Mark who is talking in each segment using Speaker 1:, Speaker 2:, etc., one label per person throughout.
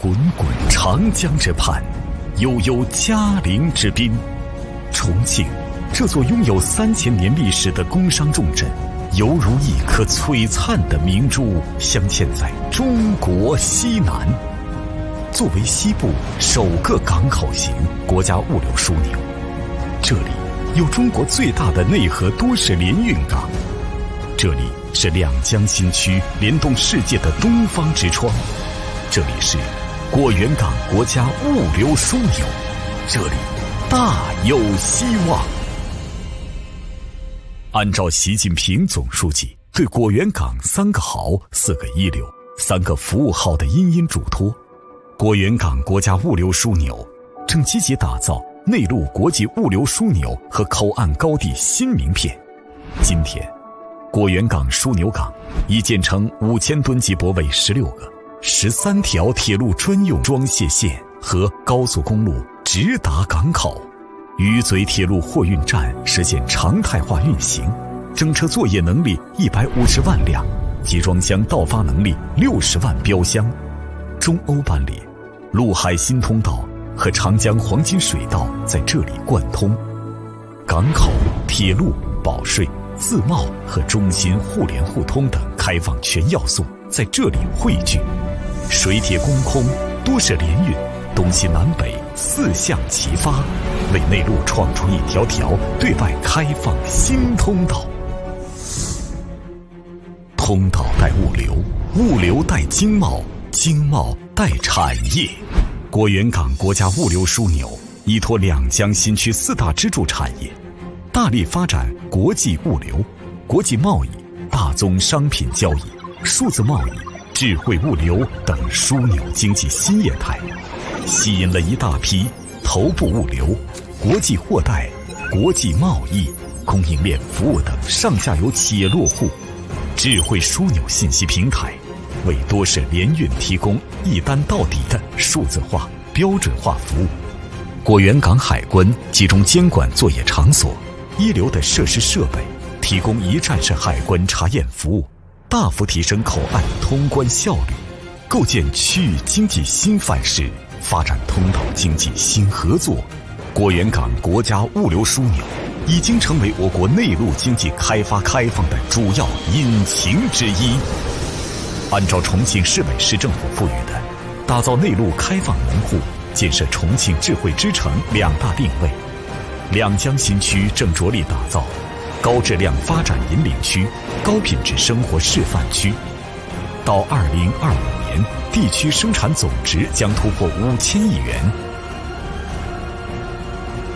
Speaker 1: 滚滚长江之畔，悠悠嘉陵之滨。重庆这座拥有3000年历史的工商重镇，犹如一颗璀璨的明珠，镶嵌在中国西南。作为西部首个港口型国家物流枢纽，这里有中国最大的内河多式联运港，这里是两江新区联动世界的东方之窗，这里是果园港国家物流枢纽，这里大有希望。按照习近平总书记对果园港3个好、4个一流、3个服务好的殷殷嘱托，果园港国家物流枢纽正积极打造内陆国际物流枢纽和口岸高地新名片。今天，果园港枢纽港已建成5000吨级泊位16个，13条铁路专用装卸线和高速公路直达港口。鱼嘴铁路货运站实现常态化运行，整车作业能力150万辆，集装箱到发能力60万标箱。中欧班列、陆海新通道和长江黄金水道在这里贯通。港口、铁路、保税、自贸和中心互联互通等开放全要素在这里汇聚。水铁公空、多式联运，东西南北4向齐发，为内陆创出一条条对外开放新通道。通道带物流，物流带经贸，经贸带产业。果园港国家物流枢纽依托两江新区4大支柱产业，大力发展国际物流、国际贸易、大宗商品交易、数字贸易、智慧物流等枢纽经济新业态，吸引了一大批头部物流、国际货代、国际贸易、供应链服务等上下游企业落户。智慧枢纽信息平台为多式联运提供一单到底的数字化、标准化服务。果园港海关集中监管作业场所，一流的设施设备，提供一站式海关查验服务，大幅提升口岸通关效率，构建区域经济新范式，发展通道经济新合作。果园港国家物流枢纽已经成为我国内陆经济开放的主要引擎之一。按照重庆市委市政府赋予的打造内陆开放门户、建设重庆智慧之城2大定位，两江新区正着力打造高质量发展引领区、高品质生活示范区。到2025年，地区生产总值将突破5000亿元。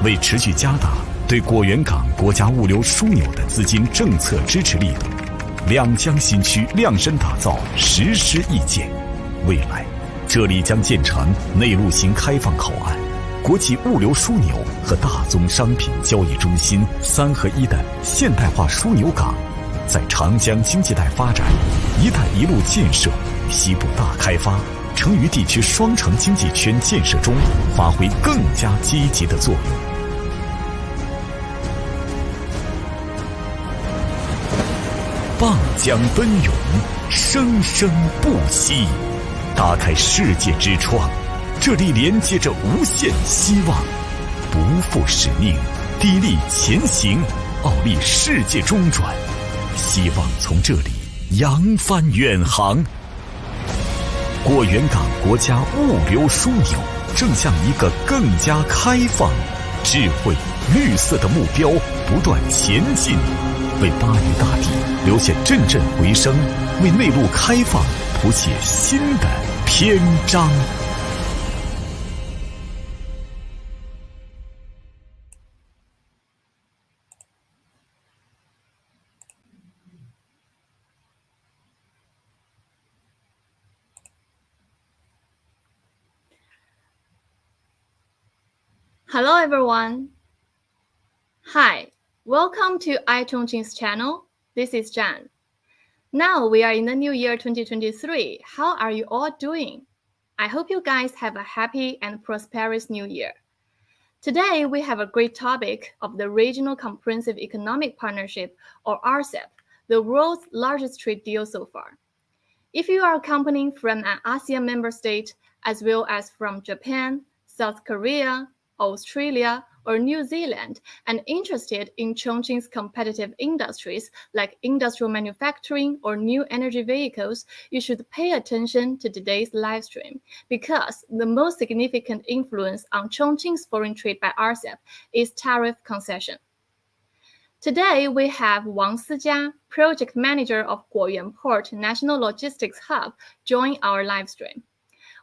Speaker 1: 为持续加大对果园港国家物流枢纽的资金政策支持力度，两江新区量身打造实施意见。未来，这里将建成内陆型开放口岸、国际物流枢纽和大宗商品交易中心3合1的现代化枢纽港，在长江经济带发展、一带一路建设、西部大开发、成渝地区双城经济圈建设中发挥更加积极的作用。蚌江奔涌，生生不息，打开世界之窗，这里连接着无限希望，不负使命，砥砺前行，傲立世界中转，希望从这里扬帆远航。果园港国家物流枢纽正向一个更加开放、智慧、绿色的目标不断前进，为巴渝大地留下阵阵回声，为内陆开放谱写新的篇章。
Speaker 2: Hello everyone. Hi, welcome to iChongqing's channel. This is Jan. Now we are in the new year 2023. How are you all doing? I hope you guys have a happy and prosperous new year. Today we have a great topic of the Regional Comprehensive Economic Partnership, or RCEP, the world's largest trade deal so far. If you are a company from an ASEAN member state, as well as from Japan, South Korea, Australia, or New Zealand, and interested in Chongqing's competitive industries like industrial manufacturing or new energy vehicles, you should pay attention to today's live stream because the most significant influence on Chongqing's foreign trade by RCEP is tariff concession. Today, we have Wang Sijia, Project Manager of Guoyuan Port National Logistics Hub, join our live stream.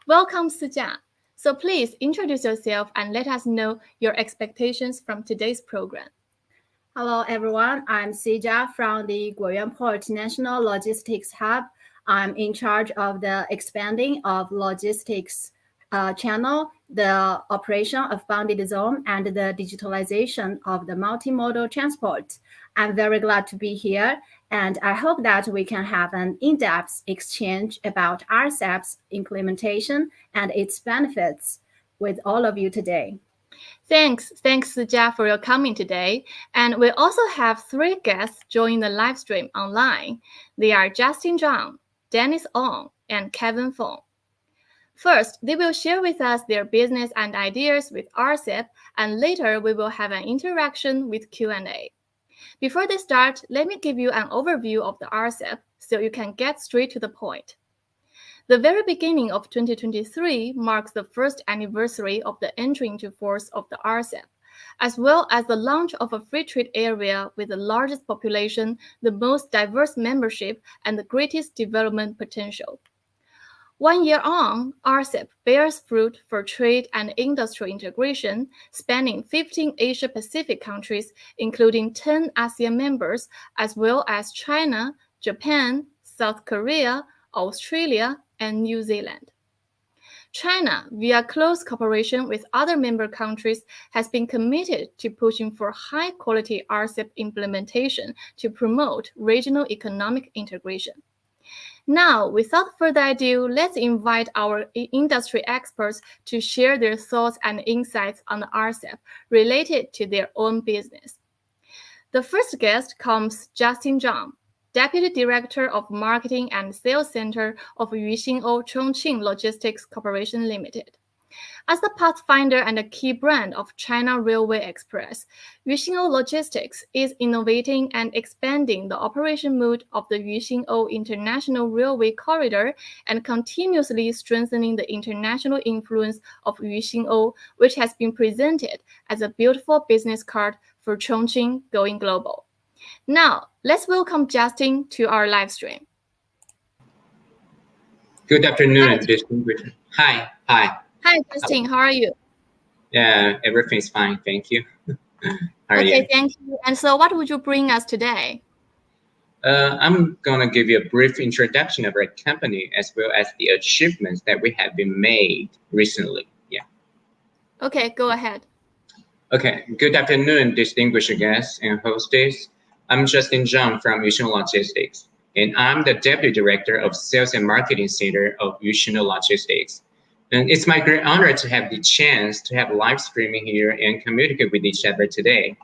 Speaker 2: Welcome, Sijia. So please introduce yourself and let us know your expectations from today's program.
Speaker 3: Hello, everyone. I'm Sijia from the Guoyuan Port National Logistics Hub. I'm in charge of the expanding of logistics channel, the operation of bounded zone, and the digitalization of the multimodal transport. I'm very glad to be here, and I hope that we can have an in-depth exchange about RCEP's implementation and its benefits with all of you today.
Speaker 2: Thanks, Sijia, for your coming today. And we also have 3 guests joining the live stream online. They are Justin Zhang, Dennis Ong, and Kevin Fong. First, they will share with us their business and ideas with RCEP, and later we will have an interaction with Q&A. Before they start, let me give you an overview of the RCEP so you can get straight to the point. The very beginning of 2023 marks the first anniversary of the entry into force of the RCEP, as well as the launch of a free trade area with the largest population, the most diverse membership, and the greatest development potential. 1 year on, RCEP bears fruit for trade and industrial integration, spanning 15 Asia-Pacific countries, including 10 ASEAN members, as well as China, Japan, South Korea, Australia, and New Zealand. China, via close cooperation with other member countries, has been committed to pushing for high-quality RCEP implementation to promote regional economic integration. Now, without further ado, let's invite our industry experts to share their thoughts and insights on the RCEP related to their own business. The first guest comes Justin Zhang, Deputy Director of Marketing and Sales Center of Yuxin'ou Chongqing Logistics Corporation Limited. As the pathfinder and a key brand of China Railway Express, Yuxin'ou Logistics is innovating and expanding the operation mode of the Yuxin'ou International Railway Corridor and continuously strengthening the international influence of Yuxin'ou, which has been presented as a beautiful business card for Chongqing going global. Now, let's welcome Justin to our live stream.
Speaker 4: Good afternoon, distinguished. Hi.
Speaker 2: Hi, Justin. How are you?
Speaker 4: Yeah, everything's fine. Thank you. How are you?
Speaker 2: Okay, thank you. And so what would you bring us today?
Speaker 4: I'm going to give you a brief introduction of our company as well as the achievements that we have been made recently. Yeah.
Speaker 2: Okay, go ahead.
Speaker 4: Okay, good afternoon, distinguished guests and hostess. I'm Justin Zhang from Yuxin'ou Logistics, and I'm the Deputy Director of Sales and Marketing Center of Yuxin'ou Logistics. And it's my great honor to have the chance to have live streaming here and communicate with each other today.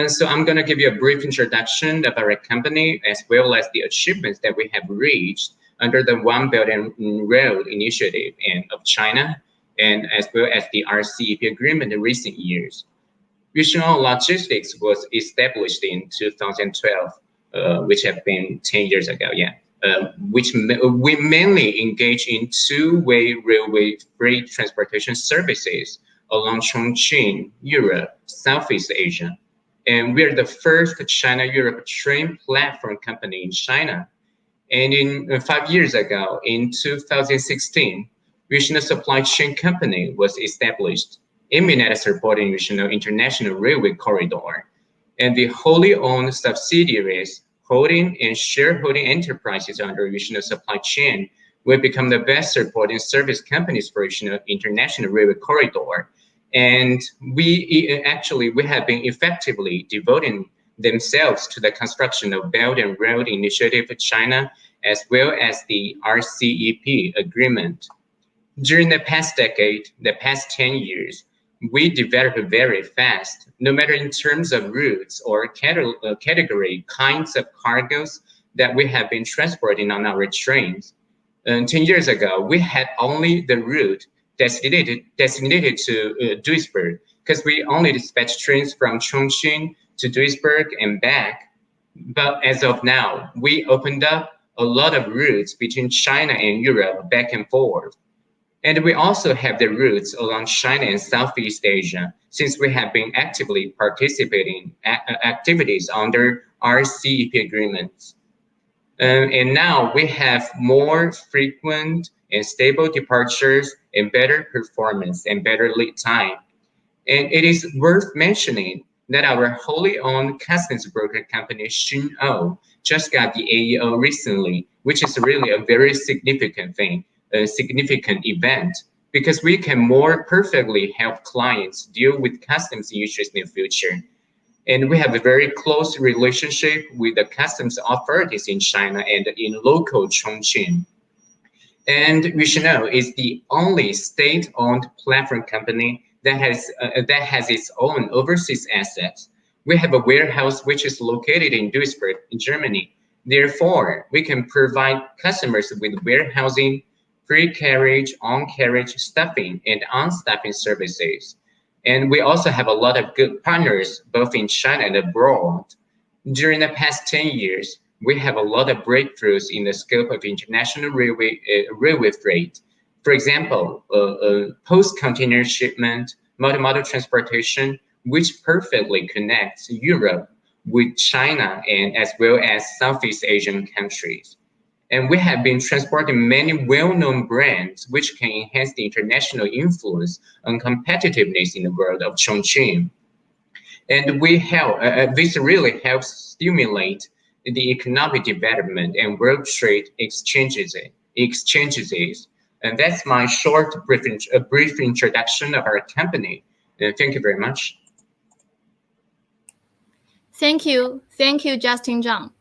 Speaker 4: So I'm going to give you a brief introduction of our company as well as the achievements that we have reached under the One Belt and Road Initiative of China, and as well as the RCEP agreement in recent years. Yuxin'ou Logistics was established in 2012, which have been 10 years ago, which we mainly engage in two-way railway freight transportation services along Chongqing, Europe, Southeast Asia. And we're the first China-Europe train platform company in China. And in 5 years ago, in 2016, Yuxin'ou Supply Chain Company was established, aiming at supporting Yuxin'ou International Railway Corridor. And the wholly owned subsidiaries, holding and shareholding enterprises under Yuxin'ou Supply Chain will become the best supporting service companies for Yuxin'ou International Railway Corridor. And we have been effectively devoting themselves to the construction of Belt and Road Initiative of China, as well as the RCEP agreement. During the past decade, the past 10 years, we developed very fast, no matter in terms of routes or category kinds of cargoes that we have been transporting on our trains. 10 years ago, we had only the route designated to Duisburg, because we only dispatch trains from Chongqing to Duisburg and back. But as of now, we opened up a lot of routes between China and Europe back and forth. And we also have the routes along China and Southeast Asia, since we have been actively participating in activities under RCEP agreements. And now we have more frequent and stable departures and better performance and better lead time. And it is worth mentioning that our wholly owned customs broker company, Xun'ou, just got the AEO recently, which is really a very significant thing, a significant event, because we can more perfectly help clients deal with customs issues in the future. And we have a very close relationship with the customs authorities in China and in local Chongqing. And Yushino is the only state-owned platform company that has its own overseas assets. We have a warehouse which is located in Duisburg, in Germany. Therefore, we can provide customers with warehousing, pre-carriage, on-carriage, stuffing, and unstuffing services. And we also have a lot of good partners, both in China and abroad. During the past 10 years, we have a lot of breakthroughs in the scope of international railway freight. For example, post-container shipment, multimodal transportation, which perfectly connects Europe with China and as well as Southeast Asian countries. And we have been transporting many well-known brands which can enhance the international influence and competitiveness in the world of Chongqing. And this really helps stimulate the economic development and world trade exchanges. And that's my short, brief introduction of our company. Thank you very much.
Speaker 2: Thank you, Justin Zhang.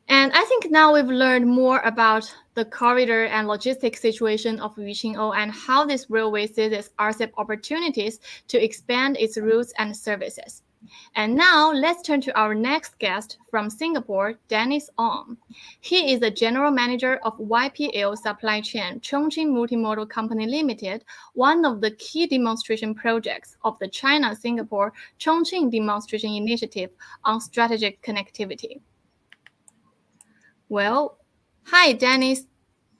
Speaker 2: And I think now we've learned more about the corridor and logistics situation of Yuqingou and how this railway seizes RCEP opportunities to expand its routes and services. And now let's turn to our next guest from Singapore, Dennis Ong. He is the General Manager of YPL Supply Chain Chongqing Multimodal Company Limited, one of the key demonstration projects of the China-Singapore Chongqing Demonstration Initiative on Strategic Connectivity. Well, hi, Dennis.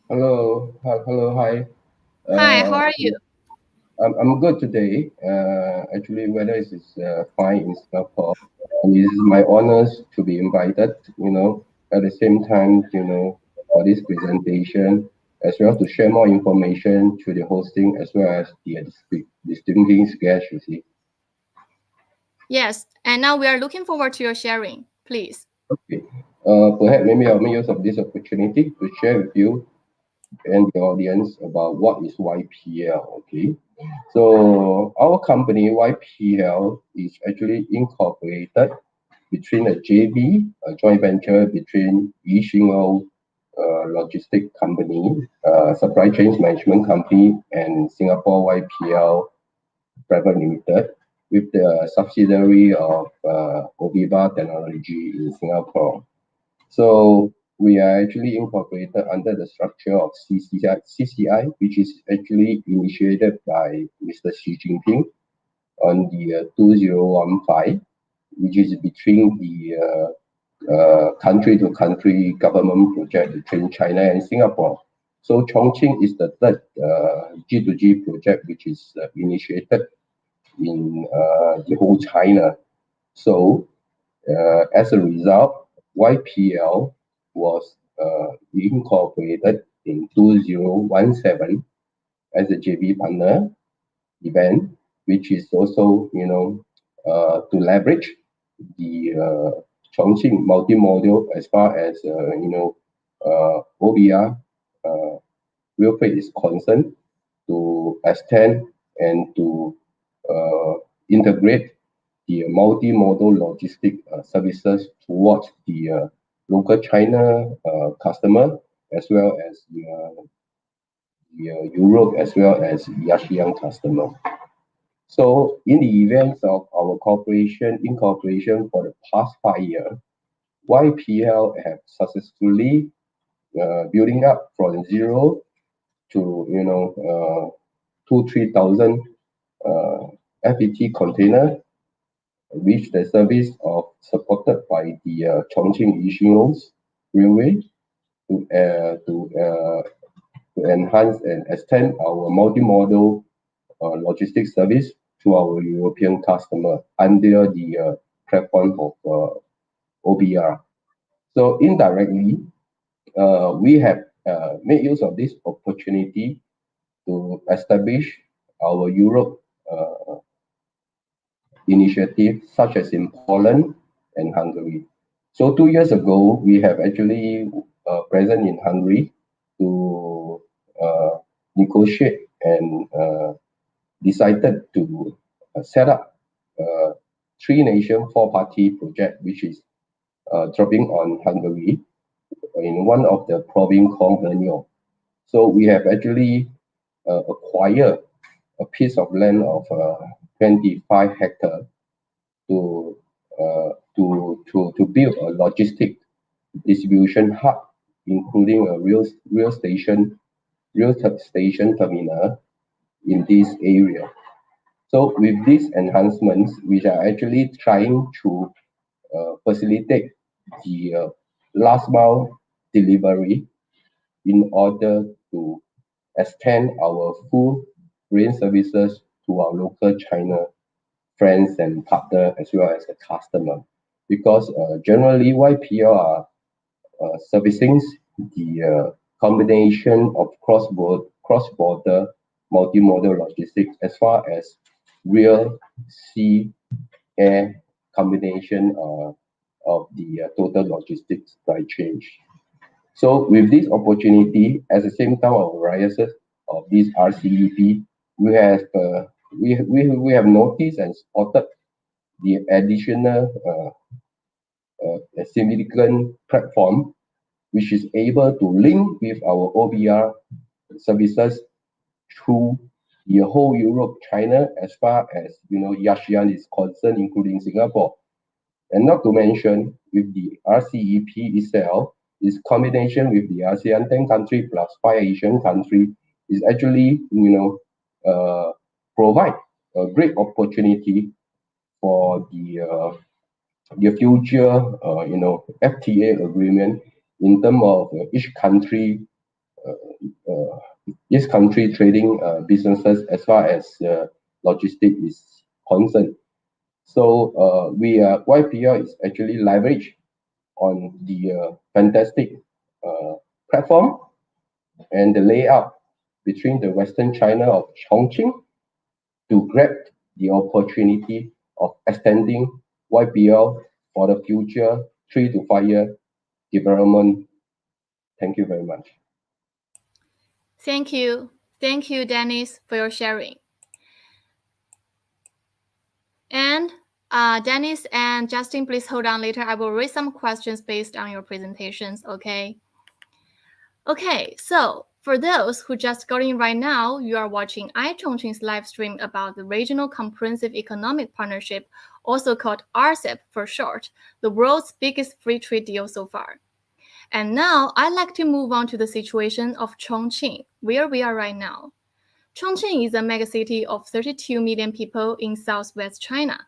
Speaker 5: Hello, hi.
Speaker 2: Hi, how are you?
Speaker 5: I'm good today. Actually, weather is fine in Singapore. And it is my honor to be invited, at the same time, for this presentation, as well to share more information to the hosting, as well as the distinguished guests, you see.
Speaker 2: Yes, and now we are looking forward to your sharing, please.
Speaker 5: Okay. Perhaps maybe I'll make use of this opportunity to share with you and the audience about what is YPL, okay? So our company, YPL, is actually incorporated between a JV, a joint venture between iChongqing Logistic Company, Supply Chain Management Company, and Singapore YPL Private Limited, with the subsidiary of Oviva Technology in Singapore. So we are actually incorporated under the structure of CCI, which is actually initiated by Mr. Xi Jinping on the 2015, which is between the country-to-country government project between China and Singapore. So Chongqing is the third G2G project which is initiated in the whole China. So as a result, YPL was incorporated in 2017 as a JV partner event, which is also, to leverage the Chongqing multimodal as far as, OBR real freight is concerned, to extend and to integrate the multimodal logistic services towards the local China customer, as well as the Europe, as well as the ASEAN customer. So in the events of our incorporation for the past 5 years, YPL have successfully building up from zero to 2,000-3,000 FET container, which the service of supported by the Chongqing Yixing Railway to enhance and extend our multimodal logistics service to our European customer under the platform of OBR. So indirectly, we have made use of this opportunity to establish our Europe initiative, such as in Poland and Hungary. So 2 years ago, we have actually present in Hungary to negotiate and decided to set up a 3-nation, 4-party project, which is dropping on Hungary in one of the province called Brno. So we have actually acquired a piece of land of 25 hectares to build a logistic distribution hub, including a rail station terminal in this area. So with these enhancements, we are actually trying to facilitate the last mile delivery in order to extend our full rail services to our local China friends and partner, as well as the customer. Because generally YPL are servicing the combination of cross-border multimodal logistics, as far as rail, sea, air combination of the total logistics supply chain. So with this opportunity, at the same time of arises of this RCEP, we have noticed and spotted the additional significant platform, which is able to link with our OBR services through the whole Europe, China, as far as ASEAN is concerned, including Singapore. And not to mention, with the RCEP itself, its combination with the ASEAN 10 country plus 5 Asian country is actually provide a great opportunity for the future FTA agreement in terms of each country trading businesses, as far as logistics is concerned. So YPL is actually leveraged on the fantastic platform and the layout between the Western China of Chongqing to grab the opportunity of extending YPL for the future 3 to 5 year development. Thank you very much.
Speaker 2: Thank you. Thank you, Dennis, for your sharing. And Dennis and Justin, please hold on later. I will raise some questions based on your presentations, okay? Okay, so for those who just got in right now, you are watching iChongqing's live stream about the Regional Comprehensive Economic Partnership, also called RCEP for short, the world's biggest free trade deal so far. And now I'd like to move on to the situation of Chongqing, where we are right now. Chongqing is a megacity of 32 million people in southwest China.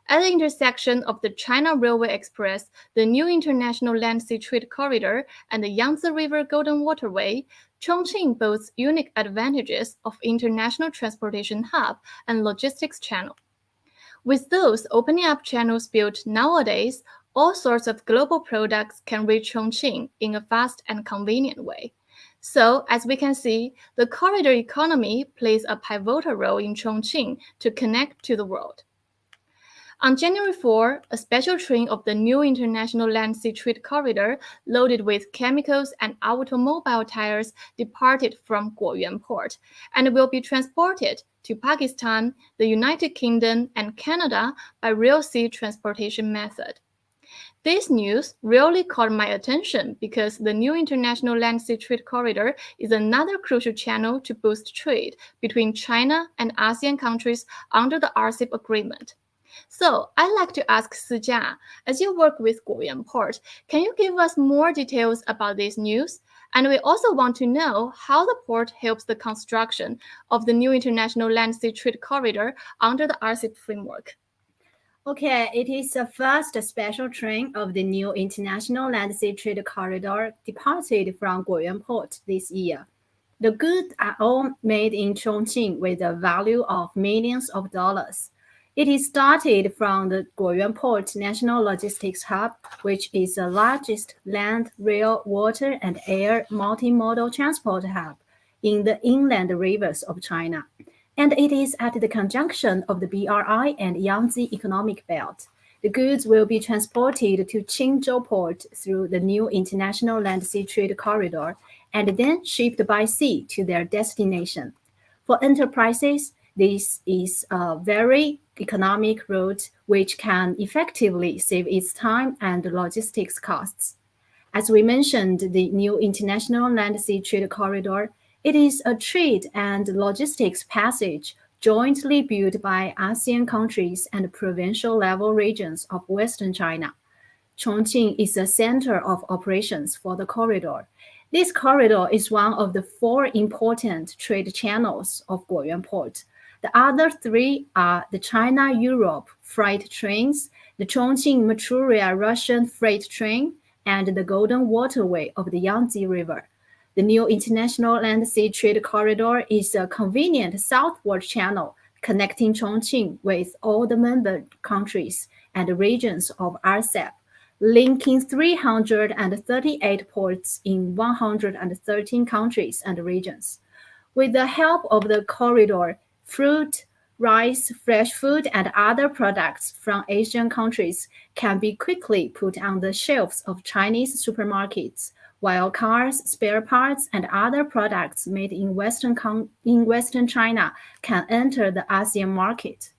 Speaker 2: At the intersection of the China Railway Express, the new International Land Sea Trade Corridor, and the Yangtze River Golden Waterway, Chongqing boasts unique advantages of international transportation hub and logistics channel. With those opening up channels built nowadays, all sorts of global products can reach Chongqing in a fast and convenient way. So, as we can see, the corridor economy plays a pivotal role in Chongqing to connect to the world. On January 4, a special train of the new International Land Sea Trade Corridor, loaded with chemicals and automobile tires, departed from Guoyuan Port and will be transported to Pakistan, the United Kingdom, and Canada by rail sea transportation method. This news really caught my attention because the new International Land Sea Trade Corridor is another crucial channel to boost trade between China and ASEAN countries under the RCEP agreement. So I'd like to ask Sijia, as you work with Guoyuan Port, can you give us more details about this news? And we also want to know how the port helps the construction of the new international land sea trade corridor under the RCEP framework.
Speaker 3: Okay, it is the first special train of the new international land sea trade corridor departed from Guoyuan Port this year. The goods are all made in Chongqing with a value of millions of dollars. It is started from the Guoyuan Port National Logistics Hub, which is the largest land, rail, water, and air multimodal transport hub in the inland rivers of China. And it is at the conjunction of the BRI and Yangtze Economic Belt. The goods will be transported to Qingzhou Port through the new International Land Sea Trade Corridor and then shipped by sea to their destination. For enterprises, this is a very economic route which can effectively save its time and logistics costs. As we mentioned, the new International Land Sea Trade Corridor, it is a trade and logistics passage jointly built by ASEAN countries and provincial level regions of Western China. Chongqing is the center of operations for the corridor. This corridor is one of the 4 important trade channels of Guoyuan Port. The other 3 are the China-Europe freight trains, the Chongqing-Manchuria-Russian freight train, and the Golden Waterway of the Yangtze River. The new International Land Sea Trade Corridor is a convenient southward channel connecting Chongqing with all the member countries and regions of RCEP, linking 338 ports in 113 countries and regions. With the help of the corridor, fruit, rice, fresh food, and other products from Asian countries can be quickly put on the shelves of Chinese supermarkets, while cars, spare parts, and other products made in Western China can enter the ASEAN market.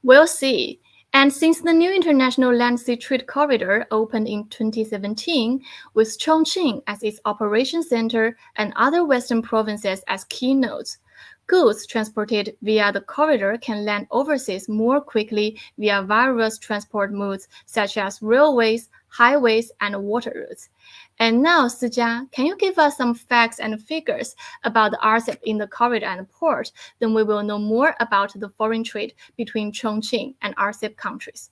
Speaker 2: We'll see. And since the new International Land Sea Trade Corridor opened in 2017, with Chongqing as its operation center and other Western provinces as key nodes, goods transported via the corridor can land overseas more quickly via various transport modes such as railways, highways, and water routes. And now, Sijia, can you give us some facts and figures about the RCEP in the corridor and port? Then we will know more about the foreign trade between Chongqing and RCEP countries.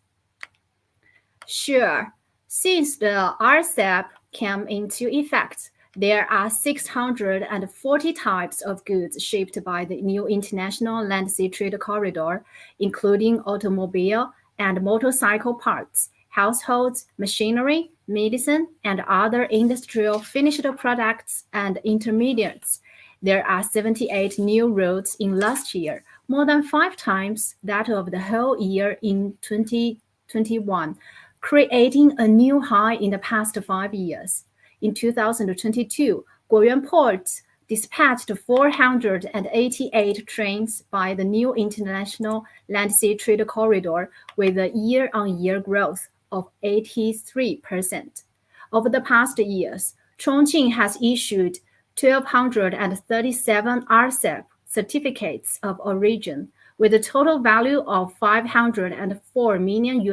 Speaker 3: Sure. Since the RCEP came into effect, there are 640 types of goods shipped by the new International Land Sea Trade Corridor, including automobile and motorcycle parts, households, machinery, medicine, and other industrial finished products and intermediates. There are 78 new routes in last year, more than 5 times that of the whole year in 2021, creating a new high in the past 5 years. In 2022, Guoyuan Port dispatched 488 trains by the new International Land Sea Trade Corridor with a year-on-year growth of 83%. Over the past years, Chongqing has issued 1,237 RCEP certificates of origin with a total value of $504 million.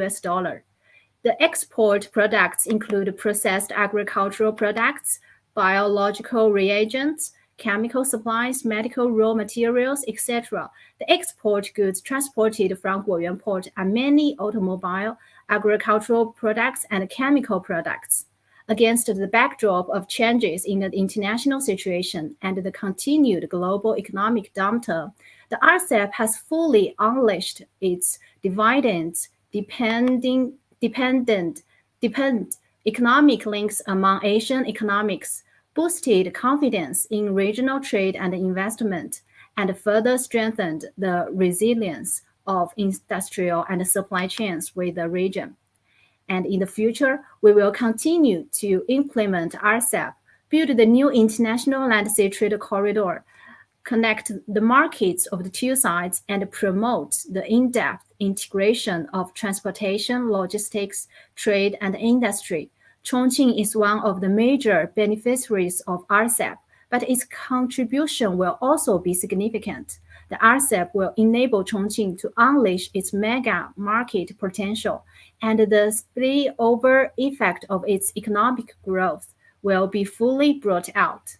Speaker 3: The export products include processed agricultural products, biological reagents, chemical supplies, medical raw materials, etc. The export goods transported from Guoyuan Port are mainly automobile, agricultural products, and chemical products. Against the backdrop of changes in the international situation and the continued global economic downturn, the RCEP has fully unleashed its dividends dependent economic links among Asian economies, boosted confidence in regional trade and investment, and further strengthened the resilience of industrial and supply chains with the region. And in the future, we will continue to implement RCEP, build the new International Land Sea Trade Corridor, connect the markets of the 2 sides, and promote the in-depth integration of transportation, logistics, trade, and industry. Chongqing is one of the major beneficiaries of RCEP, but its contribution will also be significant. The RCEP will enable Chongqing to unleash its mega market potential, and the spillover effect of its economic growth will be fully brought out.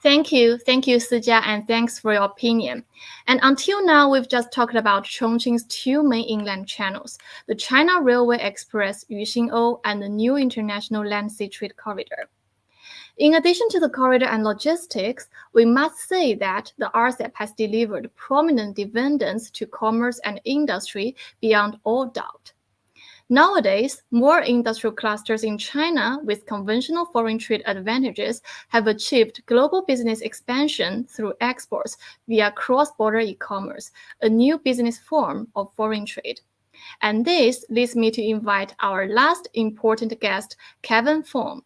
Speaker 2: Thank you, Sijia, and thanks for your opinion. And until now, we've just talked about Chongqing's two main inland channels, the China Railway Express Yuxing-O and the new International Land Sea Trade Corridor. In addition to the corridor and logistics, we must say that the RCEP has delivered prominent dividends to commerce and industry beyond all doubt. Nowadays, more industrial clusters in China with conventional foreign trade advantages have achieved global business expansion through exports via cross-border e-commerce, a new business form of foreign trade. And this leads me to invite our last important guest, Kevin Fong.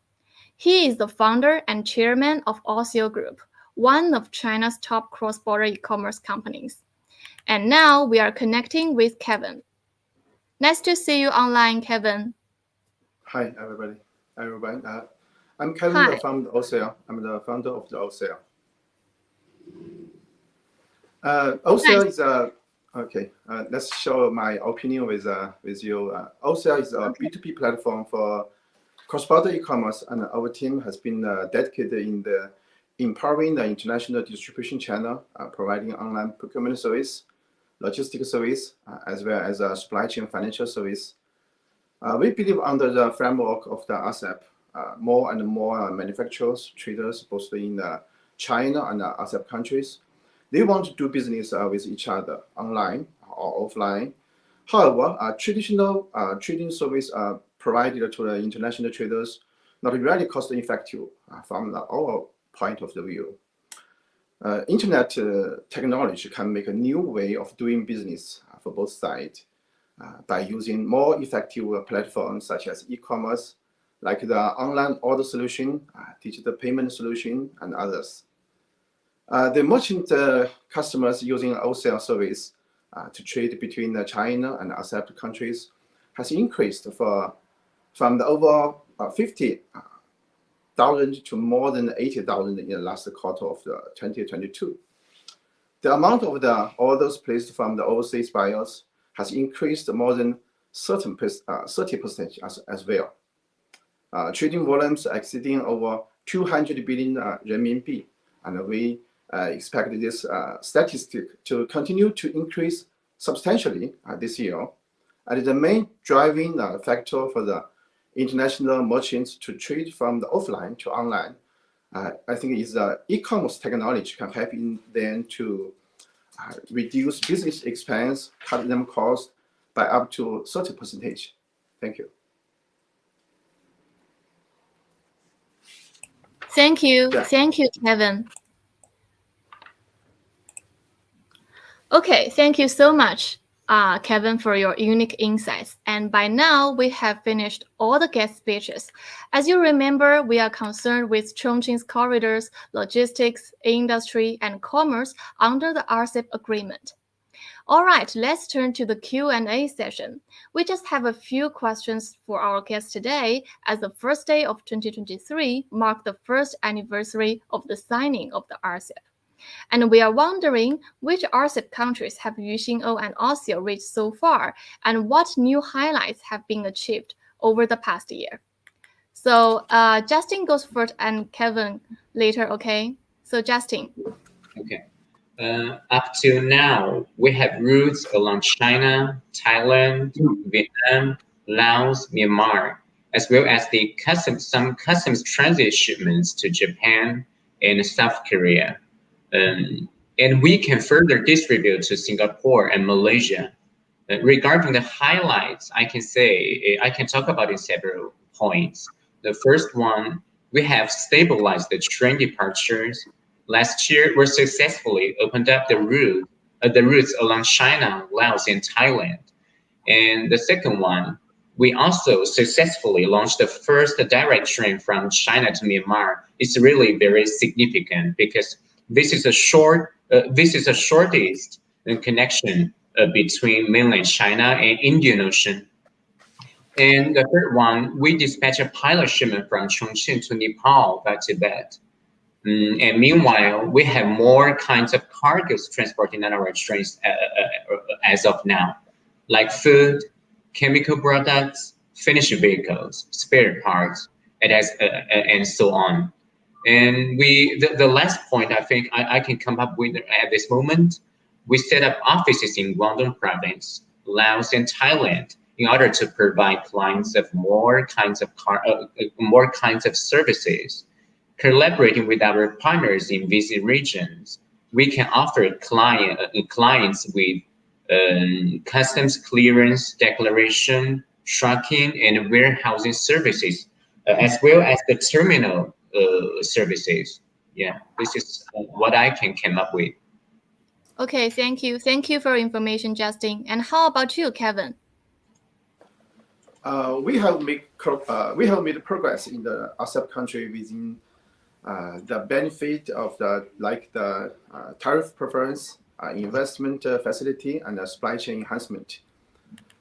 Speaker 2: He is the founder and chairman of RCEP Group, one of China's top cross-border e-commerce companies. And now we are connecting with Kevin. Nice to see you online, Kevin.
Speaker 6: Hi, everybody. I'm Kevin,
Speaker 2: Hi.
Speaker 6: the founder of RCEP. I'm the founder of the RCEP. RCEP is a okay. Let's share my opinion with you. RCEP is a B2B platform for cross-border e-commerce, and our team has been dedicated in empowering the international distribution channel, providing online procurement service, logistics service, as well as a supply chain financial service. We believe under the framework of the RCEP, more and more manufacturers, traders, both in China and RCEP countries, they want to do business with each other, online or offline. However, traditional trading service provided to the international traders not really cost-effective from our point of the view. Internet technology can make a new way of doing business for both sides by using more effective platforms such as e-commerce, like the online order solution, digital payment solution, and others. The merchant customers using wholesale service to trade between China and RCEP countries has increased from the over 50,000 to more than 80,000 in the last quarter of 2022. The amount of the orders placed from the overseas buyers has increased more than 30% as well. Trading volumes exceeding over 200 billion renminbi, and we expect this statistic to continue to increase substantially this year. And the main driving factor for the international merchants to trade from the offline to online, I think is e-commerce technology can help them to reduce business expense, cut them cost by up to 30%. Thank you.
Speaker 2: Thank you.
Speaker 6: Yeah.
Speaker 2: Thank you, Kevin. Okay, thank you so much, Kevin, for your unique insights. And by now, we have finished all the guest speeches. As you remember, we are concerned with Chongqing's corridors, logistics, industry, and commerce under the RCEP agreement. All right, let's turn to the Q&A session. We just have a few questions for our guests today, as the first day of 2023 marked the first anniversary of the signing of the RCEP. And we are wondering which RCEP countries have Yuxing-O and RCEP reached so far, and what new highlights have been achieved over the past year. So Justin goes first and Kevin later, okay? So Justin.
Speaker 4: Okay. Up till now, we have routes along China, Thailand, Vietnam, Laos, Myanmar, as well as some customs transit shipments to Japan and South Korea. And we can further distribute to Singapore and Malaysia. Regarding the highlights, I can talk about in several points. The first one, we have stabilized the train departures. Last year, we successfully opened up the routes along China, Laos, and Thailand. And the second one, we also successfully launched the first direct train from China to Myanmar. It's really very significant because this is the shortest connection between mainland China and Indian Ocean. And the third one, we dispatched a pilot shipment from Chongqing to Nepal by Tibet. And meanwhile, we have more kinds of cargoes transporting on our trains as of now, like food, chemical products, finished vehicles, spare parts, and so on. And the last point I think I can come up with at this moment, we set up offices in Guangdong province, Laos, and Thailand in order to provide clients of more kinds of services. Collaborating with our partners in these regions, we can offer clients with customs clearance, declaration, tracking, and warehousing services, as well as the terminal services. Yeah, this is what I can come up with.
Speaker 2: Okay, thank you. Thank you for your information, Justin. And how about you, Kevin?
Speaker 6: We have made progress in the RCEP country within the benefit of the tariff preference, investment facility, and the supply chain enhancement.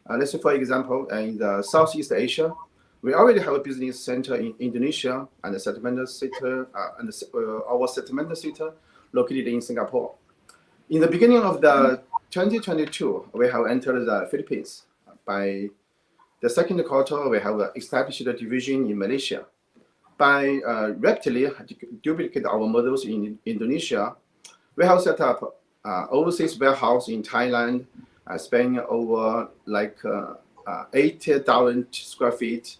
Speaker 6: Let's say, for example, in the Southeast Asia, we already have a business center in Indonesia and a settlement center, our settlement center located in Singapore. In the beginning of the 2022, we have entered the Philippines. By the second quarter, we have established a division in Malaysia. By rapidly duplicate our models in Indonesia, we have set up overseas warehouse in Thailand, spanning over 80,000 square feet,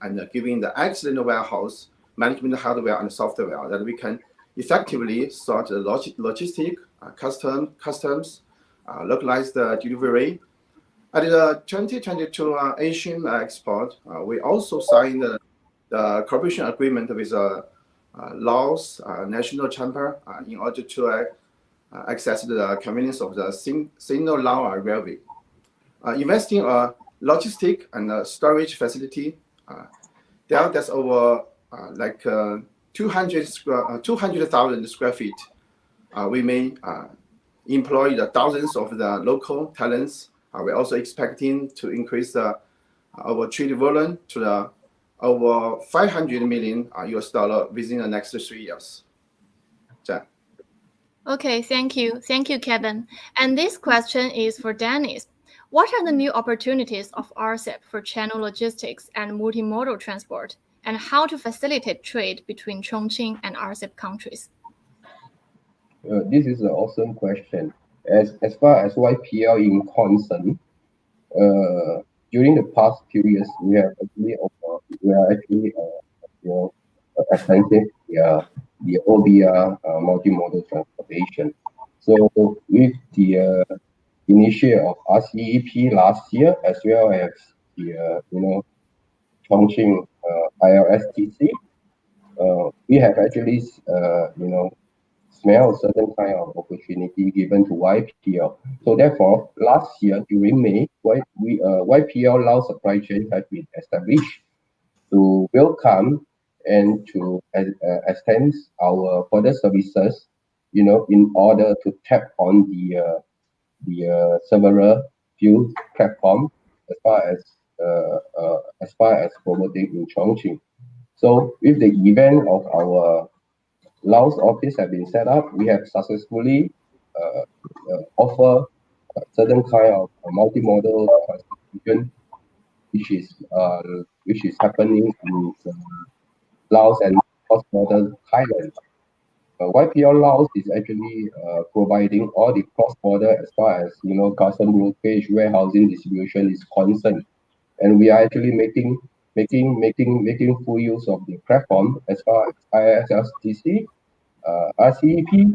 Speaker 6: and giving the excellent warehouse management hardware and software that we can effectively sort the logistic, customs, localized delivery. At the 2022 Asian Export, we also signed the cooperation agreement with Laos National Chamber in order to access the convenience of the Sino-Lao Railway. Investing a logistic and storage facility, that's over 200,000 square feet. We may employ the thousands of the local talents. We're also expecting to increase our trade volume to over $500 million within the next 3 years. Jan.
Speaker 2: Okay, thank you. Thank you, Kevin. And this question is for Dennis. What are the new opportunities of RCEP for channel logistics and multimodal transport, and how to facilitate trade between Chongqing and RCEP countries?
Speaker 5: This is an awesome question. As far as YPL is concerned, during the past few years, we are actually extending the OBR multimodal transportation. So with the initiative of RCEP last year, as well as the Chongqing IRSTC, we have actually smell certain kind of opportunity given to YPL. So therefore, last year during May, YPL Lao supply chain has been established to welcome and to extend our further services, in order to tap on the several field platform as far as promoting in Chongqing. So with the event of our Laos office have been set up, we have successfully offer certain kind of multimodal transportation, which is happening in Laos and cross-border Thailand. YPL Laos is actually providing all the cross-border as far as custom brokerage, warehousing, distribution is concerned, and we are actually making full use of the platform as far as ISLTC, RCEP,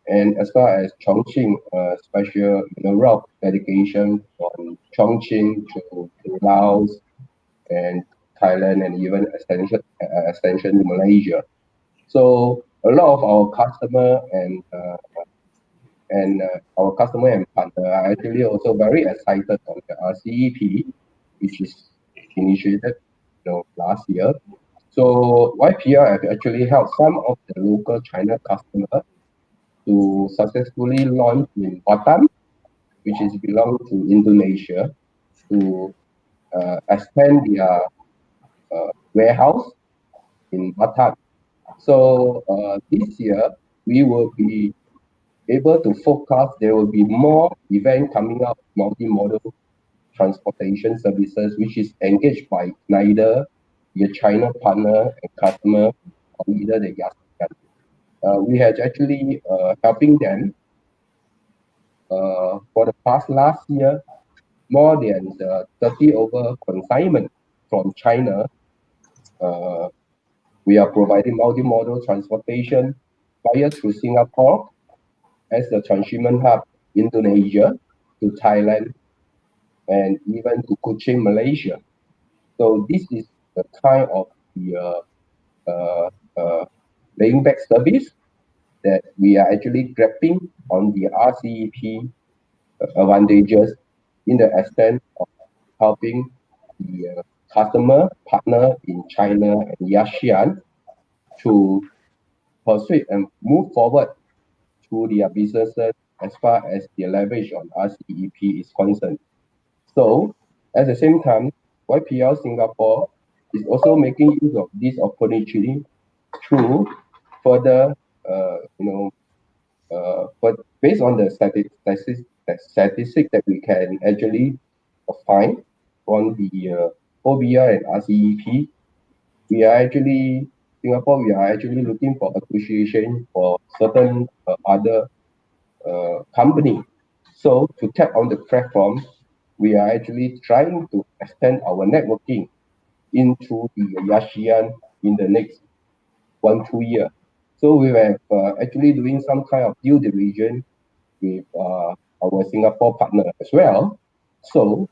Speaker 5: and as far as Chongqing special route dedication from Chongqing to Laos and Thailand, and even extension to Malaysia. So a lot of our customer and partner are actually also very excited on the RCEP, which is initiated last year. So YPL have actually helped some of the local China customers to successfully launch in Batam, which is belong to Indonesia, to expand their warehouse in Batam. So this year we will be able to forecast there will be more events coming up, multimodal transportation services, which is engaged by Schneider, the China partner and customer or either the ASEAN. We have actually helping them for the past last year, more than 30 over consignment from China. We are providing multimodal transportation via through Singapore as the transshipment hub, Indonesia to Thailand, and even to Kuching, Malaysia. So this is the kind of the laying back service that we are actually grabbing on the RCEP advantages in the extent of helping the customer partner in China and the ASEAN to persuade and move forward to their businesses as far as the leverage on RCEP is concerned. So at the same time, YPL Singapore is also making use of this opportunity to further, but based on the statistic that we can actually find on the OBR and RCEP, we are actually Singapore. We are actually looking for appreciation for certain other company. So to tap on the platform, we are actually trying to extend our networking into the ASEAN in the next 1-2 years. So we have actually doing some kind of due diligence with our Singapore partner as well. So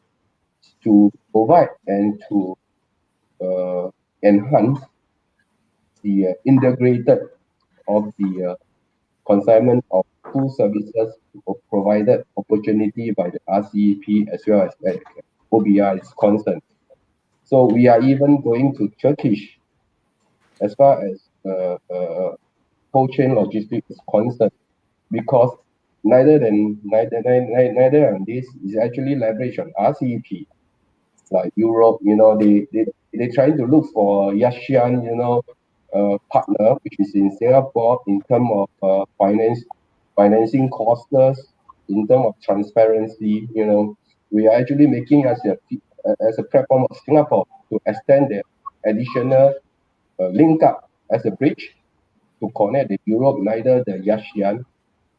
Speaker 5: to provide and to enhance the integrated of the consignment of full services provided opportunity by the RCEP as well as OBR is concerned. So we are even going to Turkish as far as cold chain logistics is concerned, because neither on this is actually leverage on RCEP. Like Europe, they trying to look for ASEAN, partner, which is in Singapore in terms of financing costs, in terms of transparency. We are actually making as a platform of Singapore to extend the additional link up as a bridge to connect the Europe, neither the ASEAN,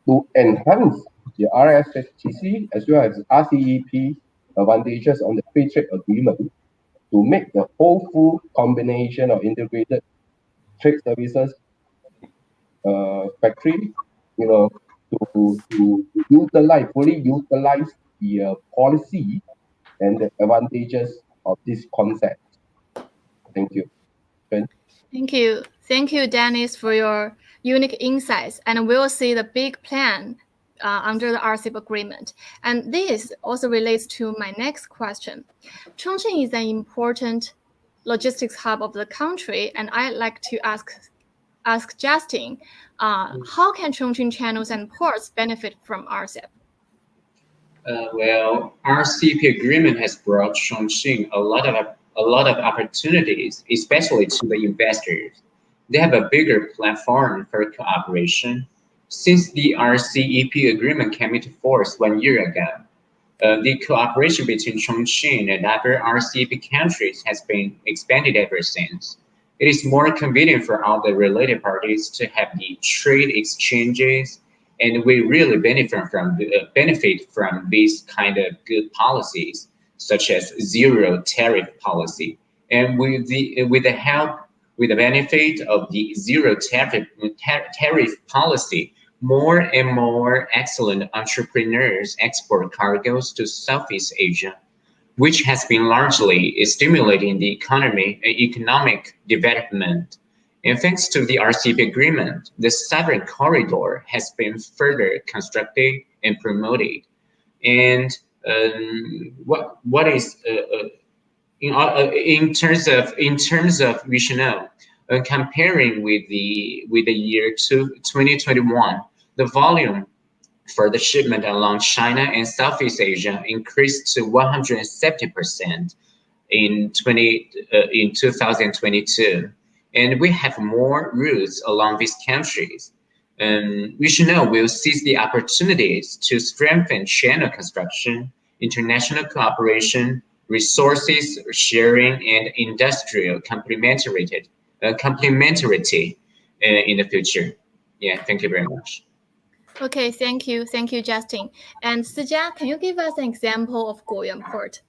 Speaker 5: to enhance the RSSTC as well as RCEP advantages on the free trade agreement, to make the whole full combination of integrated trade services factory, to fully utilize the policy and the advantages of this concept. Thank you. Ben?
Speaker 2: Thank you, Dennis, for your unique insights. And we'll see the big plan under the RCEP agreement. And this also relates to my next question. Chongqing is an important logistics hub of the country, and I'd like to ask Justin, how can Chongqing channels and ports benefit from RCEP?
Speaker 4: Well, RCEP agreement has brought Chongqing a lot of opportunities, especially to the investors. They have a bigger platform for cooperation. Since the RCEP agreement came into force 1 year ago, the cooperation between Chongqing and other RCEP countries has been expanded ever since. It is more convenient for all the related parties to have the trade exchanges, and we really benefit from these kind of good policies, such as zero tariff policy. And with the benefit of the zero tariff policy, more and more excellent entrepreneurs export cargoes to Southeast Asia, which has been largely stimulating the economic development. And thanks to the RCEP agreement, the Southern Corridor has been further constructed and promoted. And what is in terms of we should know, comparing with the year 2021, the volume for the shipment along China and Southeast Asia increased to 170% in 2022, and we have more routes along these countries. We should know we'll seize the opportunities to strengthen channel construction, international cooperation, resources sharing, and industrial complementarity in the future. Yeah, thank you very much.
Speaker 2: Okay, thank you, Justin. And Sijia, can you give us an example of Guoyuan Port?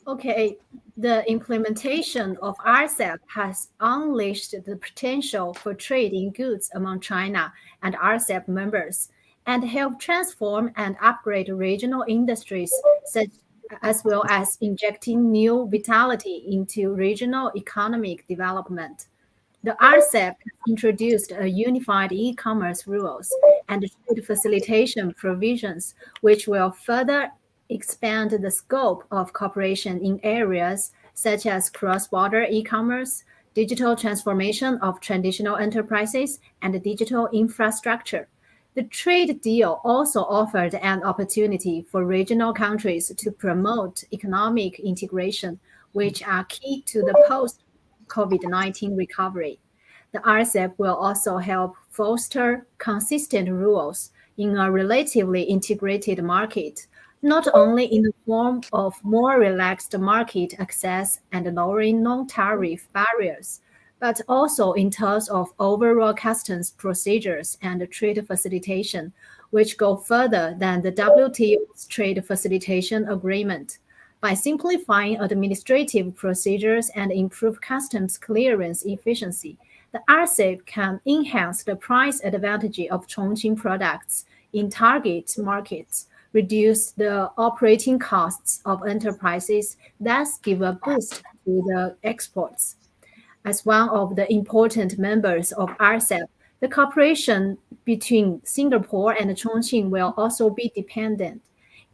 Speaker 3: Okay, the implementation of RCEP has unleashed the potential for trade in goods among China and RCEP members and helped transform and upgrade regional industries, such as well as injecting new vitality into regional economic development. The RCEP introduced a unified e-commerce rules and trade facilitation provisions, which will further expand the scope of cooperation in areas such as cross-border e-commerce, digital transformation of traditional enterprises, and digital infrastructure. The trade deal also offered an opportunity for regional countries to promote economic integration, which are key to the post-COVID-19 recovery. The RCEP will also help foster consistent rules in a relatively integrated market, not only in the form of more relaxed market access and lowering non-tariff barriers, but also in terms of overall customs procedures and trade facilitation, which go further than the WTO's trade facilitation agreement. By simplifying administrative procedures and improve customs clearance efficiency, the RCEP can enhance the price advantage of Chongqing products in target markets, reduce the operating costs of enterprises, thus give a boost to the exports. As one of the important members of RCEP, the cooperation between Singapore and Chongqing will also be dependent.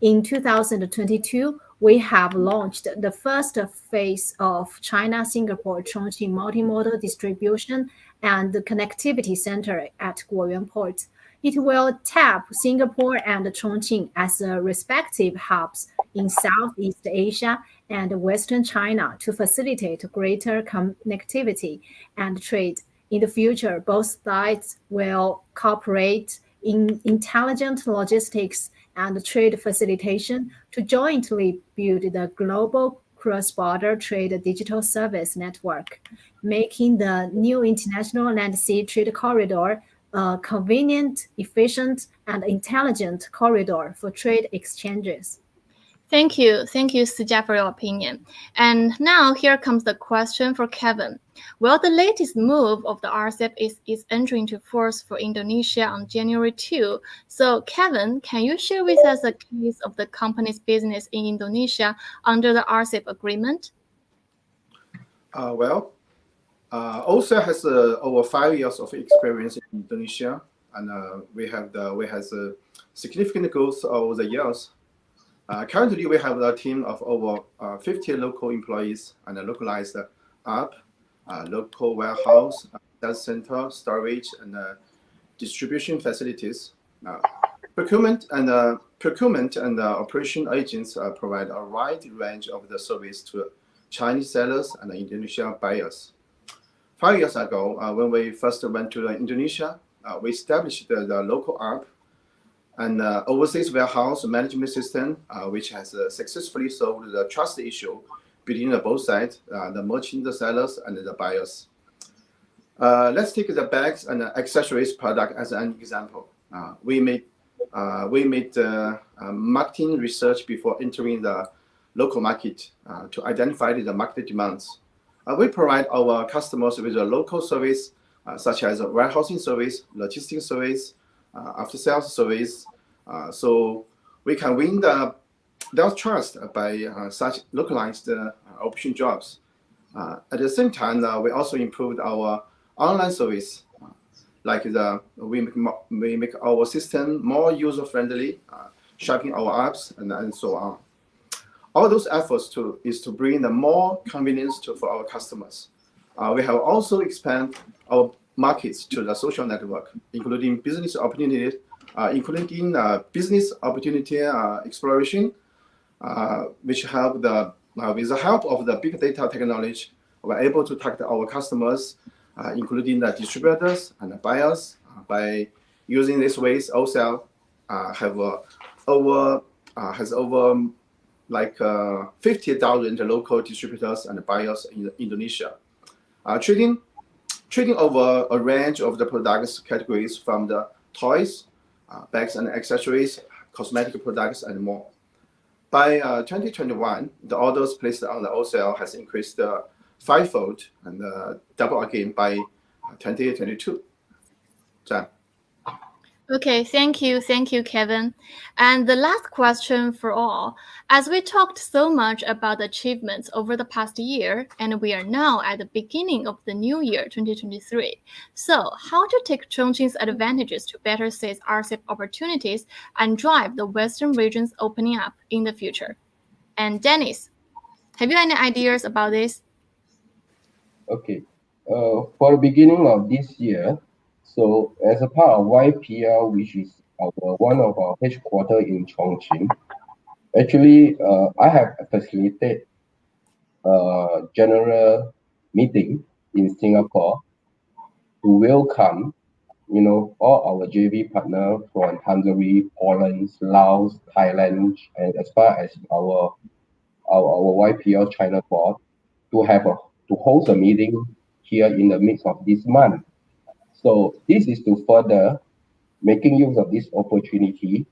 Speaker 3: In 2022, we have launched the first phase of China-Singapore-Chongqing multimodal distribution and connectivity center at Guoyuan Port. It will tap Singapore and Chongqing as respective hubs in Southeast Asia and Western China to facilitate greater connectivity and trade. In the future, both sides will cooperate in intelligent logistics and trade facilitation to jointly build the global cross-border trade digital service network, making the new international land sea trade corridor a convenient, efficient, and intelligent corridor for trade exchanges.
Speaker 2: Thank you, Sijia, for your opinion. And now here comes the question for Kevin. Well, the latest move of the RCEP is entering into force for Indonesia on January 2. So, Kevin, can you share with us a case of the company's business in Indonesia under the RCEP agreement?
Speaker 6: OCEL has over 5 years of experience in Indonesia, and we have significant growth over the years. Currently, we have a team of over 50 local employees and a localized app, local warehouse, data center, storage, and distribution facilities. Procurement and operation agents provide a wide range of the service to Chinese sellers and Indonesian buyers. 5 years ago, when we first went to Indonesia, we established the local app and overseas warehouse management system, which has successfully solved the trust issue between both sides, the merchant, the sellers, and the buyers. Let's take the bags and accessories product as an example. We made marketing research before entering the local market to identify the market demands. We provide our customers with a local service, such as a warehousing service, logistics service, after-sales service, so we can win their trust by such localized operation jobs. At the same time, we also improved our online service, like we make our system more user-friendly, shopping our apps, and so on. All those efforts is to bring the more convenience for our customers. We have also expanded our markets to the social network, including business opportunities, exploration, which help with the help of the big data technology, we're able to target our customers, including the distributors and the buyers. By using these ways, OCEL has over like 50,000 local distributors and buyers in Indonesia, trading over a range of the products categories from the toys, bags and accessories, cosmetic products, and more. By 2021, the orders placed on the wholesale has increased fivefold and double again by 2022. Zhan.
Speaker 2: Okay, thank you, Kevin. And the last question for all, as we talked so much about the achievements over the past year, and we are now at the beginning of the new year, 2023. So how to take Chongqing's advantages to better seize RCEP opportunities and drive the Western region's opening up in the future? And Dennis, have you any ideas about this?
Speaker 5: Okay. For the beginning of this year, so as a part of YPL, which is one of our headquarters in Chongqing, actually, I have facilitated a general meeting in Singapore to welcome, all our JV partners from Hungary, Poland, Laos, Thailand, and as far as our YPL China board to host a meeting here in the midst of this month. So this is to further making use of this opportunity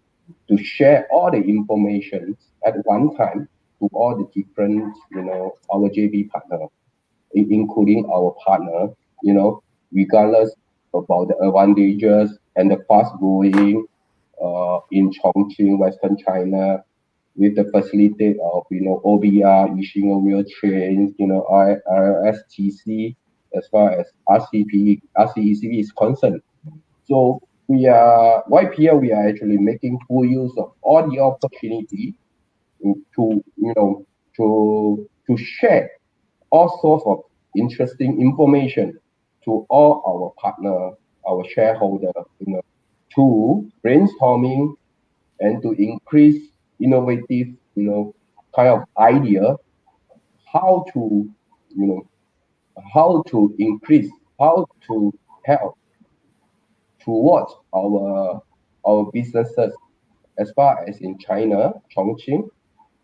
Speaker 5: to share all the information at one time to all the different, our JV partner, including our partner, regardless about the advantages and the fast growing in Chongqing, Western China, with the facility of, OBR, Yixing Rail Trains, RSTC, as far as RCEP is concerned. So YPL, we are actually making full use of all the opportunity to share all sorts of interesting information to all our partner, our shareholder, to brainstorming and to increase innovative, kind of idea how to increase, how to help towards our businesses as far as in China, Chongqing,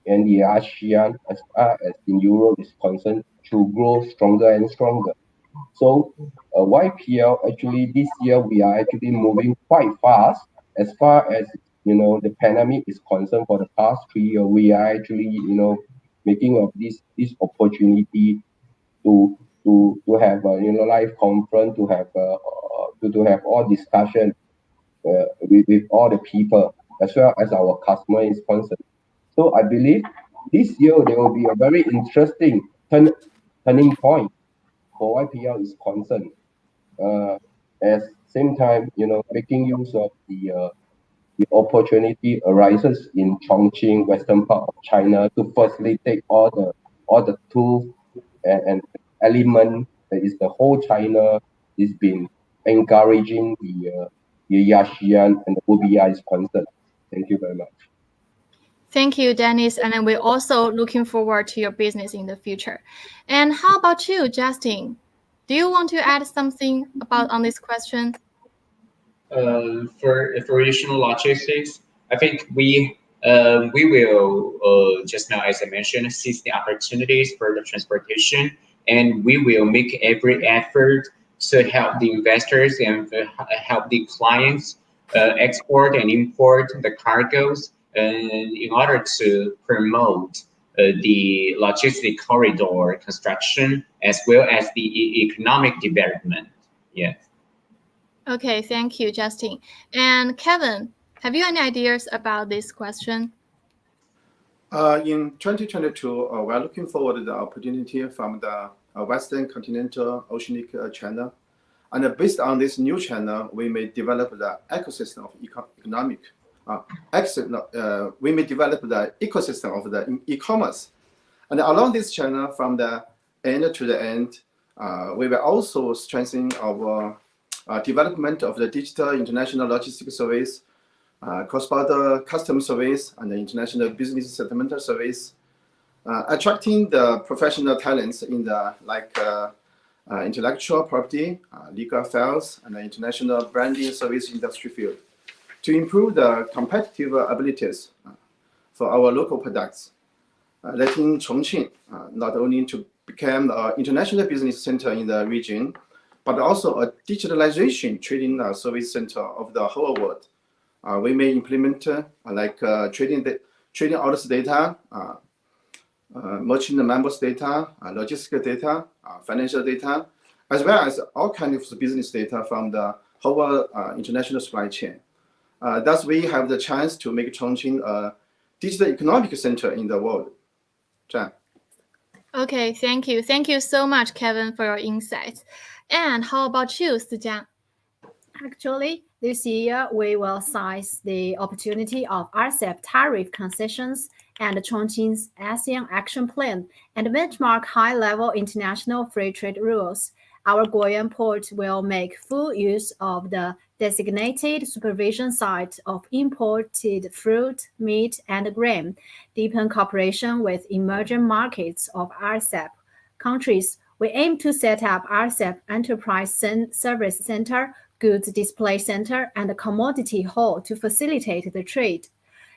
Speaker 5: and the ASEAN as far as in Europe is concerned to grow stronger and stronger. So YPL actually this year we are actually moving quite fast as far as the pandemic is concerned. For the past 3 years, we are actually making of this opportunity to have a live conference, to have all discussion with all the people as well as our customer is concerned. So I believe this year there will be a very interesting turning point for YPL is concerned. At same time, making use of the opportunity arises in Chongqing, western part of China, to facilitate all the tools and element that is the whole China is been encouraging the ASEAN and the OBI is concerned. Thank you very much.
Speaker 2: Thank you, Dennis. And we're also looking forward to your business in the future. And how about you, Justin? Do you want to add something on this question?
Speaker 4: For regional logistics, I think we will just now, as I mentioned, seize the opportunities for the transportation, and we will make every effort to help the investors and help the clients export and import the cargoes in order to promote the logistic corridor construction as well as the economic development. Yes.
Speaker 2: Okay, thank you, Justin. And Kevin, have you any ideas about this question?
Speaker 6: In 2022, we're looking forward to the opportunity from the Western Continental Oceanic Channel. And based on this new channel, we may develop the ecosystem of we may develop the ecosystem of the e-commerce. And along this channel, from the end to the end, we will also strengthen our development of the digital international logistics service, cross-border customs service, and the international business settlement service, attracting the professional talents in the intellectual property, legal affairs, and the international branding service industry field to improve the competitive abilities for our local products. letting Chongqing not only to become an international business center in the region, but also a digitalization trading service center of the whole world. We may implement trading orders data, merchant members data, logistical data, financial data, as well as all kinds of business data from the whole international supply chain. Thus, we have the chance to make Chongqing a digital economic center in the world. Zhan.
Speaker 2: Okay, thank you. Thank you so much, Kevin, for your insights. And how about you, Sijia?
Speaker 3: Actually, this year we will seize the opportunity of RCEP tariff concessions and Chongqing's ASEAN Action Plan and benchmark high-level international free trade rules. Our Guoyuan port will make full use of the designated supervision site of imported fruit, meat, and grain, deepen cooperation with emerging markets of RCEP countries. We aim to set up RCEP Enterprise Service Center, Goods Display Center, and Commodity Hall to facilitate the trade.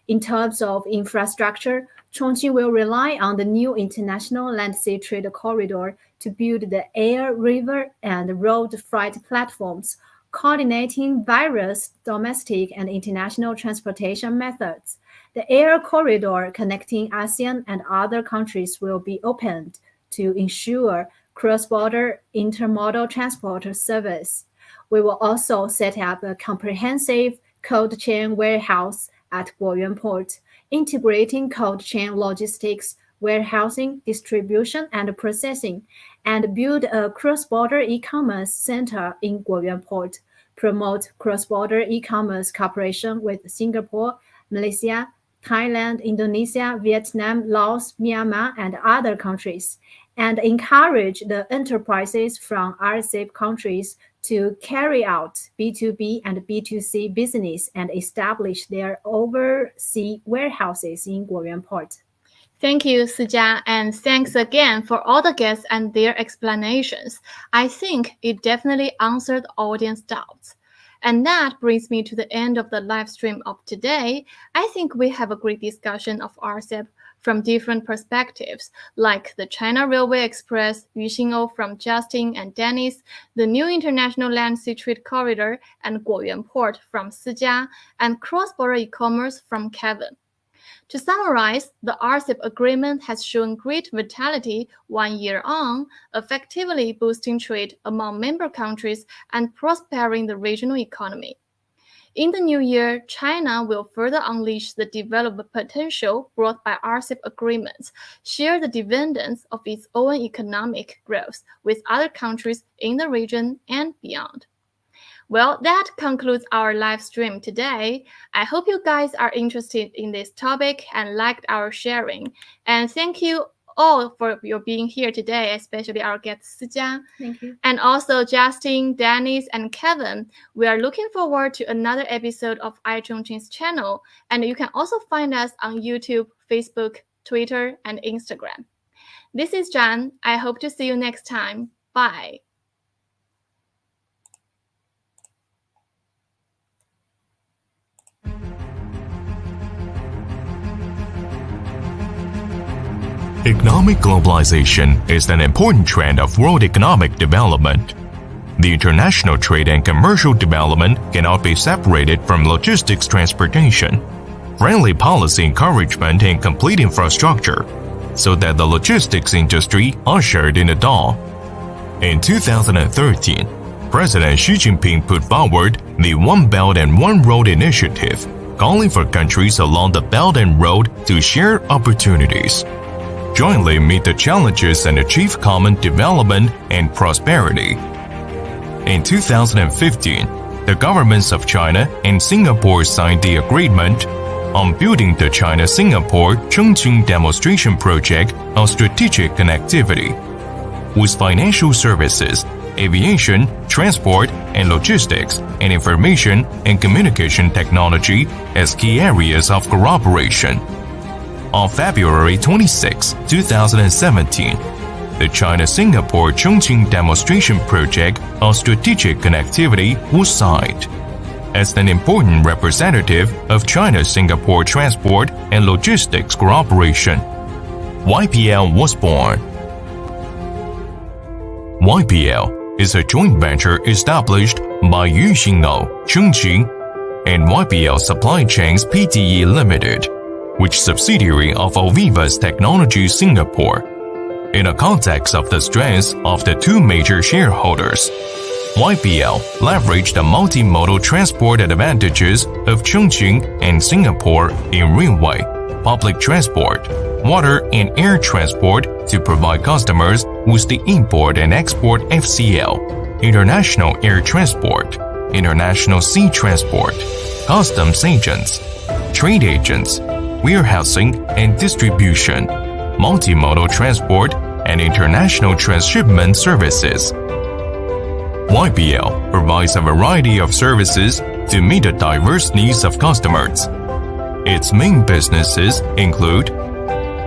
Speaker 3: In terms of infrastructure, Chongqing will rely on the new international land-sea trade corridor to build the air, river, and road freight platforms, coordinating various domestic and international transportation methods. The air corridor connecting ASEAN and other countries will be opened to ensure cross-border intermodal transport service. We will also set up a comprehensive cold chain warehouse at Guoyuan Port, integrating cold chain logistics, warehousing, distribution, and processing, and build a cross-border e-commerce center in Guoyuan Port, promote cross-border e-commerce cooperation with Singapore, Malaysia, Thailand, Indonesia, Vietnam, Laos, Myanmar, and other countries, and encourage the enterprises from RCEP countries to carry out B2B and B2C business and establish their overseas warehouses in Guoyuan Port.
Speaker 2: Thank you, Sijia, and thanks again for all the guests and their explanations. I think it definitely answered the audience doubts. And that brings me to the end of the live stream of today. I think we have a great discussion of RCEP from different perspectives, like the China Railway Express, Yuxinghou from Justin and Dennis, the new International Land Sea Trade Corridor, and Guoyuan Port from Sijia, and cross-border e-commerce from Kevin. To summarize, the RCEP agreement has shown great vitality 1 year on, effectively boosting trade among member countries and prospering the regional economy. In the new year, China will further unleash the development potential brought by RCEP agreements, share the dividends of its own economic growth with other countries in the region and beyond. Well, that concludes our live stream today. I hope you guys are interested in this topic and liked our sharing. And thank you all for your being here today, especially our guest Sijia.
Speaker 3: Thank you.
Speaker 2: And also Justin, Dennis, and Kevin. We are looking forward to another episode of iChongqing's channel. And you can also find us on YouTube, Facebook, Twitter, and Instagram. This is Zhan. I hope to see you next time. Bye.
Speaker 7: Economic globalization is an important trend of world economic development. The international trade and commercial development cannot be separated from logistics transportation, friendly policy encouragement and complete infrastructure, so that the logistics industry ushered in the dawn. In 2013, President Xi Jinping put forward the One Belt and One Road initiative, calling for countries along the Belt and Road to share opportunities, jointly meet the challenges and achieve common development and prosperity. In 2015, the governments of China and Singapore signed the agreement on building the China-Singapore Chongqing demonstration project of strategic connectivity, with financial services, aviation, transport and logistics, and information and communication technology as key areas of cooperation. On February 26, 2017, the China-Singapore Chongqing demonstration project on strategic connectivity was signed. As an important representative of China-Singapore transport and logistics cooperation, YPL was born. YPL is a joint venture established by Yu Xingno, Chongqing, and YPL Supply Chains Pte. Limited, which subsidiary of Ovivas Technology Singapore, in the context of the strengths of the two major shareholders. YPL leveraged the multimodal transport advantages of Chongqing and Singapore in railway, public transport, water and air transport to provide customers with the import and export FCL, international air transport, international sea transport, customs agents, trade agents, warehousing and distribution, multimodal transport, and international transshipment services. YPL provides a variety of services to meet the diverse needs of customers. Its main businesses include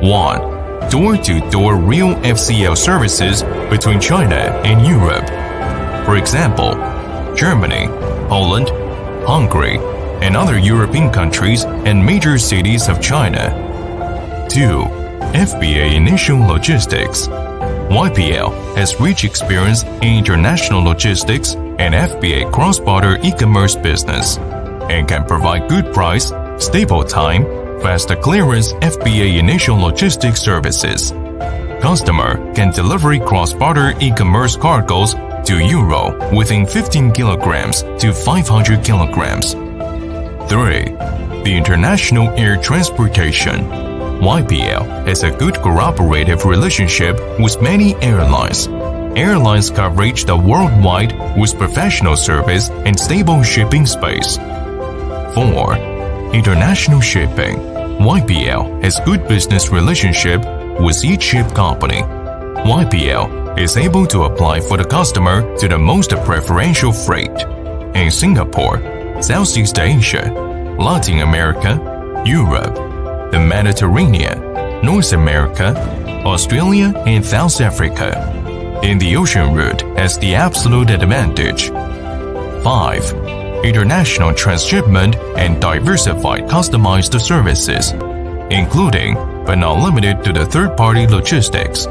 Speaker 7: 1. Door-to-door real FCL services between China and Europe. For example, Germany, Poland, Hungary, and other European countries and major cities of China. 2. FBA initial logistics. YPL has rich experience in international logistics and FBA cross-border e-commerce business, and can provide good price, stable time, faster clearance FBA initial logistics services. Customer can deliver cross-border e-commerce cargoes to Euro within 15 kilograms to 500 kilograms. 3. The international air transportation. YPL has a good cooperative relationship with many airlines. Airlines coverage the worldwide with professional service and stable shipping space. 4. International shipping. YPL has good business relationship with each ship company. YPL is able to apply for the customer to the most preferential freight in Singapore, Southeast Asia, Latin America, Europe, the Mediterranean, North America, Australia, and South Africa. In the ocean route has the absolute advantage. 5. International transshipment and diversified customized services, including but not limited to the third-party logistics,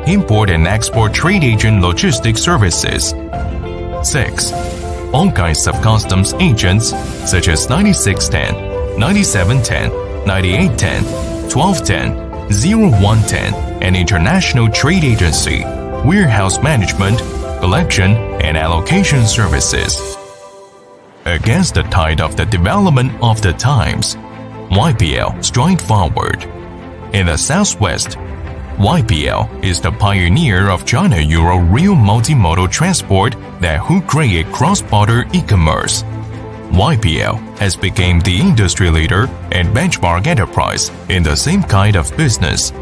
Speaker 7: import and export trade agent logistics services. 6. All kinds of customs agents such as 9610, 9710, 9810, 1210, 0110, and international trade agency, warehouse management, collection, and allocation services. Against the tide of the development of the times, YPL stride forward. In the Southwest, YPL is the pioneer of China-Euro real multimodal transport that who create cross-border e-commerce. YPL has become the industry leader and benchmark enterprise in the same kind of business.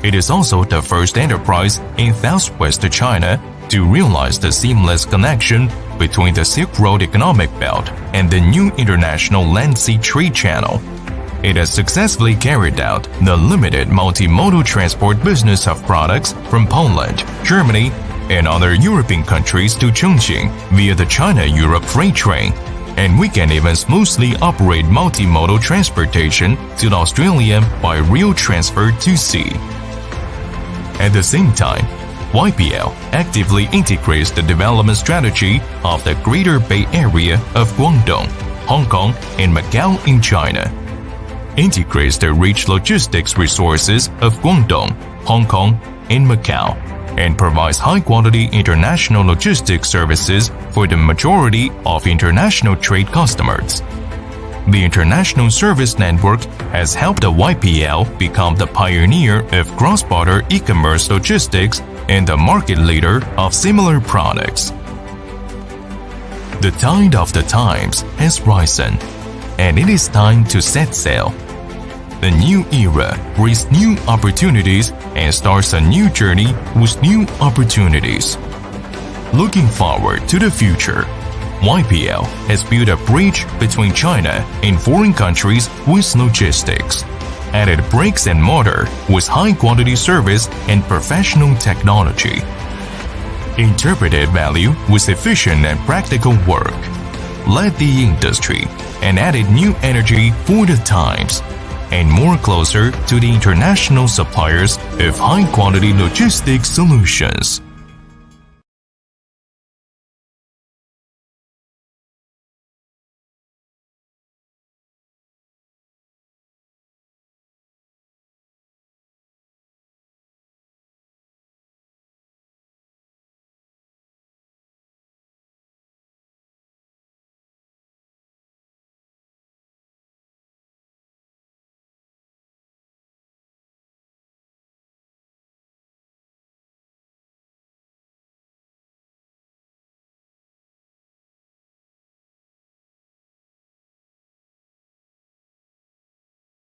Speaker 7: It is also the first enterprise in Southwest China to realize the seamless connection between the Silk Road economic belt and the new international land-sea trade channel. It has successfully carried out the limited multimodal transport business of products from Poland, Germany, and other European countries to Chongqing via the China-Europe freight train, and we can even smoothly operate multimodal transportation to Australia by rail transfer to sea. At the same time, YPL actively integrates the development strategy of the Greater Bay Area of Guangdong, Hong Kong, and Macau in China. Integrates the rich logistics resources of Guangdong, Hong Kong, and Macau, and provides high-quality international logistics services for the majority of international trade customers. The international service network has helped the YPL become the pioneer of cross-border e-commerce logistics and the market leader of similar products. The tide of the times has risen, and it is time to set sail. The new era brings new opportunities and starts a new journey with new opportunities. Looking forward to the future, YPL has built a bridge between China and foreign countries with logistics, added bricks and mortar with high-quality service and professional technology, interpreted value with efficient and practical work, led the industry, and added new energy for the times, and more closer to the international suppliers of high-quality logistics solutions.